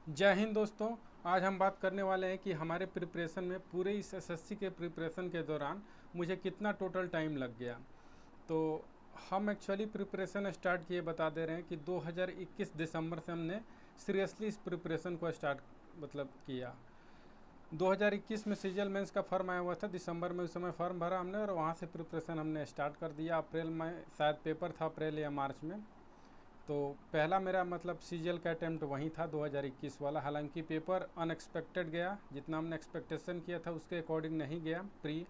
जय हिंद दोस्तों। आज हम बात करने वाले हैं कि हमारे प्रिपरेशन में पूरे इस एसएससी के प्रिपरेशन के दौरान मुझे कितना टोटल टाइम लग गया। तो हम एक्चुअली प्रिपरेशन स्टार्ट किए बता दे रहे हैं कि 2021 दिसंबर से हमने सीरियसली इस प्रिपरेशन को स्टार्ट किया। 2021 में सीजीएल मेंस का फॉर्म आया हुआ था, दिसंबर में उस समय फॉर्म भरा हमने और वहाँ से प्रिपरेशन हमने स्टार्ट कर दिया। अप्रैल में शायद पेपर था, अप्रैल या मार्च में। तो पहला मेरा सीजीएल का अटैम्प्ट वहीं था 2021 वाला। हालांकि पेपर अनएक्सपेक्टेड गया, जितना हमने एक्सपेक्टेशन किया था उसके अकॉर्डिंग नहीं गया प्री।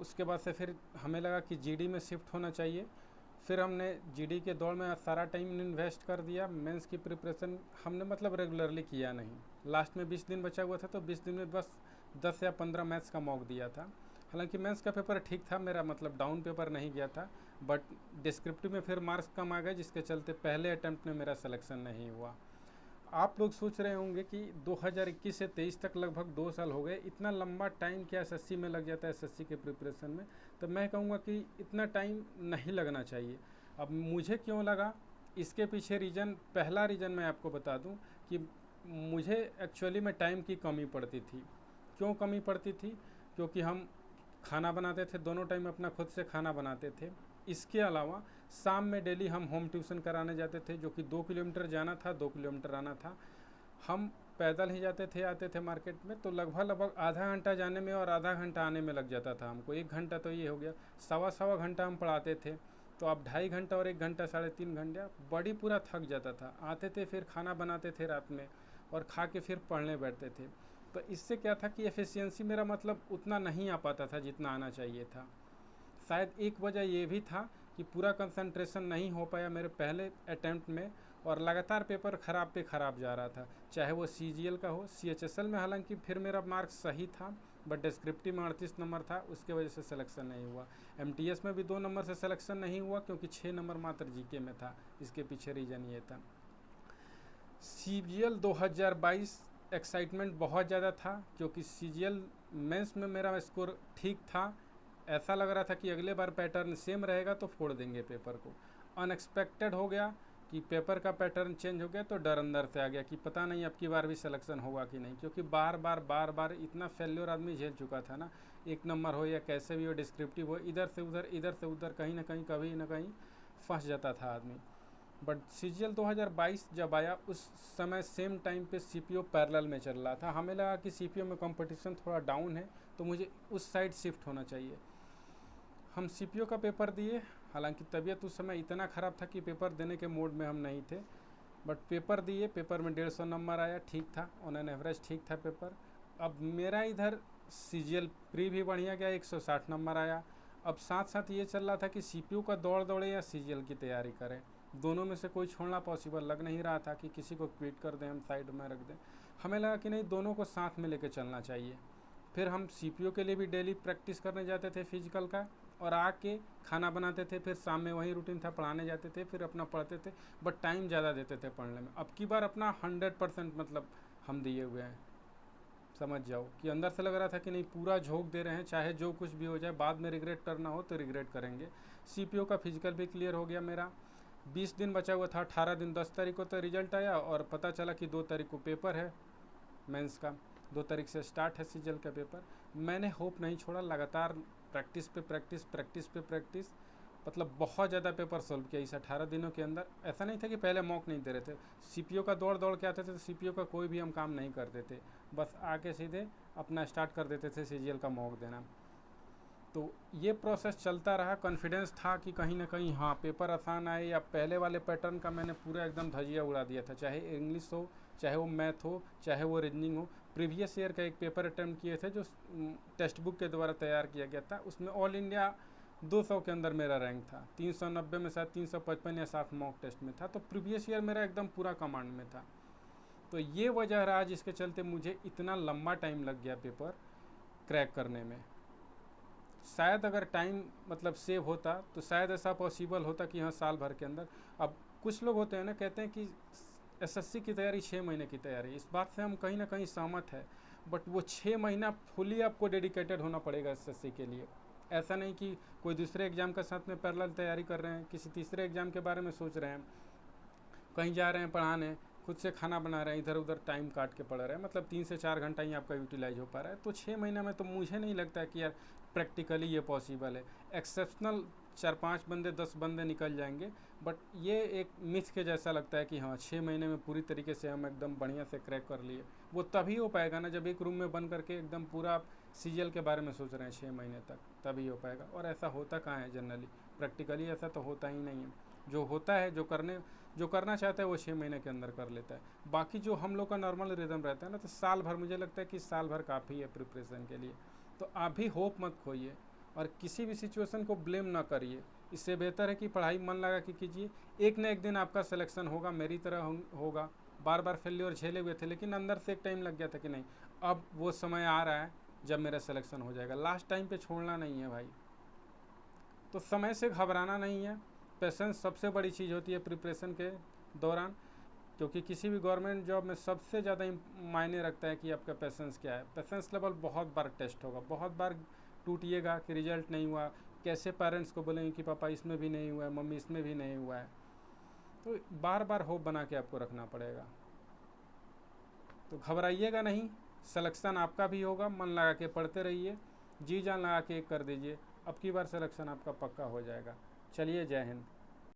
उसके बाद से फिर हमें लगा कि जीडी में शिफ्ट होना चाहिए। फिर हमने जीडी के दौड़ में सारा टाइम इन्वेस्ट कर दिया। मेंस की प्रिपरेशन हमने रेगुलरली किया नहीं। लास्ट में 20 दिन बचा हुआ था तो 20 दिन में बस 10 या 15 मैथ्स का मॉक दिया था। हालांकि मेंस का पेपर ठीक था मेरा, डाउन पेपर नहीं गया था, बट डिस्क्रिप्टिव में फिर मार्क्स कम आ गए, जिसके चलते पहले अटैम्प्ट में मेरा सिलेक्शन नहीं हुआ। आप लोग सोच रहे होंगे कि 2021 से 23 तक लगभग 2 साल हो गए, इतना लंबा टाइम क्या एसएससी में लग जाता है एसएससी के प्रिपरेशन में। तो मैं कहूँगा कि इतना टाइम नहीं लगना चाहिए। अब मुझे क्यों लगा, इसके पीछे रीज़न, पहला रीज़न मैं आपको बता दूं कि मुझे एक्चुअली में टाइम की कमी पड़ती थी। क्यों कमी पड़ती थी? क्योंकि हम खाना बनाते थे, दोनों टाइम अपना खुद से खाना बनाते थे। इसके अलावा शाम में डेली हम होम ट्यूशन कराने जाते थे, जो कि 2 किलोमीटर जाना था, 2 किलोमीटर आना था। हम पैदल ही जाते थे, आते थे मार्केट में, तो लगभग आधा घंटा जाने में और आधा घंटा आने में लग जाता था हमको। 1 घंटा तो ये हो गया, सवा सवा घंटा हम पढ़ाते थे। तो अब 2.5 घंटा और 1 घंटा 3.5 घंटा बड़ी पूरा थक जाता था। आते थे, फिर खाना बनाते थे रात में और खा के फिर पढ़ने बैठते थे। तो इससे क्या था कि एफिशिएंसी मेरा उतना नहीं आ पाता था जितना आना चाहिए था। शायद एक वजह ये भी था कि पूरा कंसंट्रेशन नहीं हो पाया मेरे पहले अटैम्प्ट में और लगातार पेपर ख़राब पे ख़राब जा रहा था, चाहे वो सीजीएल का हो। सीएचएसएल में हालांकि फिर मेरा मार्क्स सही था, बट डिस्क्रिप्टिव में 38 नंबर था, उसके वजह से सिलेक्शन नहीं हुआ। एमटीएस में भी 2 नंबर से सिलेक्शन नहीं हुआ, क्योंकि 6 नंबर मात्र जीके में था। इसके पीछे रीज़न ये था। सीजीएल 2022 एक्साइटमेंट बहुत ज़्यादा था, क्योंकि सीजीएल मेंस में मेरा स्कोर ठीक था। ऐसा लग रहा था कि अगले बार पैटर्न सेम रहेगा तो फोड़ देंगे पेपर को। अनएक्सपेक्टेड हो गया कि पेपर का पैटर्न चेंज हो गया, तो डर अंदर से आ गया कि पता नहीं अब की बार भी सिलेक्शन होगा कि नहीं, क्योंकि बार बार इतना फेल्योर आदमी झेल चुका था ना। 1 नंबर हो या कैसे भी हो, डिस्क्रिप्टिव हो, इधर से उधर इधर से उधर, कहीं ना कहीं कभी ना कहीं फंस जाता था आदमी। बट सीजीएल 2022 जब आया, उस समय सेम टाइम पे सीपीओ पैरेलल में चल रहा था। हमें लगा कि सीपीओ में कंपटीशन थोड़ा डाउन है, तो मुझे उस साइड शिफ्ट होना चाहिए। हम सीपीओ का पेपर दिए। हालांकि तबीयत उस समय इतना ख़राब था कि पेपर देने के मूड में हम नहीं थे, बट पेपर दिए। पेपर में 150 नंबर आया, ठीक था, ऑन एन एवरेज ठीक था पेपर। अब मेरा इधर सीजीएल प्री भी बढ़िया गया, 160 नंबर आया। अब साथ साथ ये चल रहा था कि सीपीयू का दौड़ दौड़े या सीजीएल की तैयारी करें। दोनों में से कोई छोड़ना पॉसिबल लग नहीं रहा था कि किसी को क्विट कर दें, हम साइड में रख दें। हमें लगा कि नहीं, दोनों को साथ में लेकर चलना चाहिए। फिर हम सीपीयू के लिए भी डेली प्रैक्टिस करने जाते थे फिजिकल का, और आके खाना बनाते थे। फिर शाम में वही रूटीन था, पढ़ाने जाते थे, फिर अपना पढ़ते थे, बट टाइम ज़्यादा देते थे पढ़ने में। अब की बार अपना 100% हम दिए हुए हैं। समझ जाओ कि अंदर से लग रहा था कि नहीं, पूरा झोंक दे रहे हैं, चाहे जो कुछ भी हो जाए, बाद में रिग्रेट करना हो तो रिग्रेट करेंगे। सीपीओ का फिजिकल भी क्लियर हो गया मेरा। 20 दिन बचा हुआ था, 18 दिन, 10 तारीख को तो रिजल्ट आया और पता चला कि 2 तारीख को पेपर है मेंस का। 2 तारीख से स्टार्ट है सीजीएल का पेपर। मैंने होप नहीं छोड़ा, लगातार प्रैक्टिस पे प्रैक्टिस, प्रैक्टिस पे प्रैक्टिस, बहुत ज़्यादा पेपर सॉल्व किया इस 18 दिनों के अंदर। ऐसा नहीं था कि पहले मॉक नहीं दे रहे थे, सीपीओ का दौड़ दौड़ के आते थे, तो सीपीओ का कोई भी हम काम नहीं करते थे, बस आके सीधे अपना स्टार्ट कर देते थे सीजीएल का मॉक देना। तो ये प्रोसेस चलता रहा। कॉन्फिडेंस था कि कहीं ना कहीं हाँ पेपर आसान आए, या पहले वाले पैटर्न का मैंने पूरा एकदम धजिया उड़ा दिया था, चाहे इंग्लिश हो, चाहे वो मैथ हो, चाहे वो रीजनिंग हो। प्रीवियस ईयर का एक पेपर अटैम्प्ट किए थे जो टेक्स्ट बुक के द्वारा तैयार किया गया था, उसमें ऑल इंडिया 200 के अंदर मेरा रैंक था। 390 में शायद 355 या 60 मॉक टेस्ट में था। तो प्रीवियस ईयर मेरा एकदम पूरा कमांड में था। तो ये वजह रहा जिसके चलते मुझे इतना लंबा टाइम लग गया पेपर क्रैक करने में। शायद अगर टाइम सेव होता तो शायद ऐसा पॉसिबल होता कि हाँ साल भर के अंदर। अब कुछ लोग होते हैं ना, कहते हैं कि एसएससी की तैयारी 6 महीने की तैयारी, इस बात से हम कहीं ना कहीं सहमत है, बट वो 6 महीना फुली आपको डेडिकेटेड होना पड़ेगा एसएससी के लिए। ऐसा नहीं कि कोई दूसरे एग्ज़ाम के साथ में पैरेलल तैयारी कर रहे हैं, किसी तीसरे एग्ज़ाम के बारे में सोच रहे हैं, कहीं जा रहे हैं पढ़ाने, खुद से खाना बना रहे हैं, इधर उधर टाइम काट के पड़ रहे हैं, मतलब 3 से 4 घंटा ही आपका यूटिलाइज हो पा रहा है, तो 6 महीने में तो मुझे नहीं लगता है कि यार प्रैक्टिकली ये पॉसिबल है। एक्सेप्शनल 4-5 बंदे 10 बंदे निकल जाएंगे, बट ये एक मिथ के जैसा लगता है कि हाँ 6 महीने में पूरी तरीके से हम एकदम बढ़िया से क्रैक कर लिए। वो तभी हो पाएगा ना जब एक रूम में बंद करके एकदम पूरा आप सीजीएल के बारे में सोच रहे हैं 6 महीने तक, तभी हो पाएगा। और ऐसा होता कहाँ है जनरली, प्रैक्टिकली ऐसा तो होता ही नहीं है। जो होता है, जो करना चाहता है वो 6 महीने के अंदर कर लेता है। बाकी जो हम लोग का नॉर्मल रिदम रहता है ना, तो साल भर, मुझे लगता है कि साल भर काफ़ी है प्रिपरेशन के लिए। तो आप भी होप मत खोइए और किसी भी सिचुएशन को ब्लेम ना करिए। इससे बेहतर है कि पढ़ाई मन लगा के कीजिए, एक ना एक दिन आपका सिलेक्शन होगा, मेरी तरह होगा। बार बार फेल्योर झेले हुए थे, लेकिन अंदर से एक टाइम लग गया था कि नहीं अब वो समय आ रहा है जब मेरा सिलेक्शन हो जाएगा। लास्ट टाइम पे छोड़ना नहीं है भाई, तो समय से घबराना नहीं है। पेशेंस सबसे बड़ी चीज़ होती है प्रिपरेशन के दौरान, क्योंकि किसी भी गवर्नमेंट जॉब में सबसे ज़्यादा मायने रखता है कि आपका पेशेंस क्या है। पेशेंस लेवल बहुत बार टेस्ट होगा, बहुत बार टूटिएगा कि रिजल्ट नहीं हुआ, कैसे पेरेंट्स को बोलेंगे कि पापा इसमें भी नहीं हुआ है, मम्मी इसमें भी नहीं हुआ है। तो बार बार होप बना के आपको रखना पड़ेगा। तो घबराइएगा नहीं, सिलेक्शन आपका भी होगा। मन लगा के पढ़ते रहिए, जी जान लगा के कर दीजिए, अब की बार सिलेक्शन आपका पक्का हो जाएगा। चलिए, जय हिंद।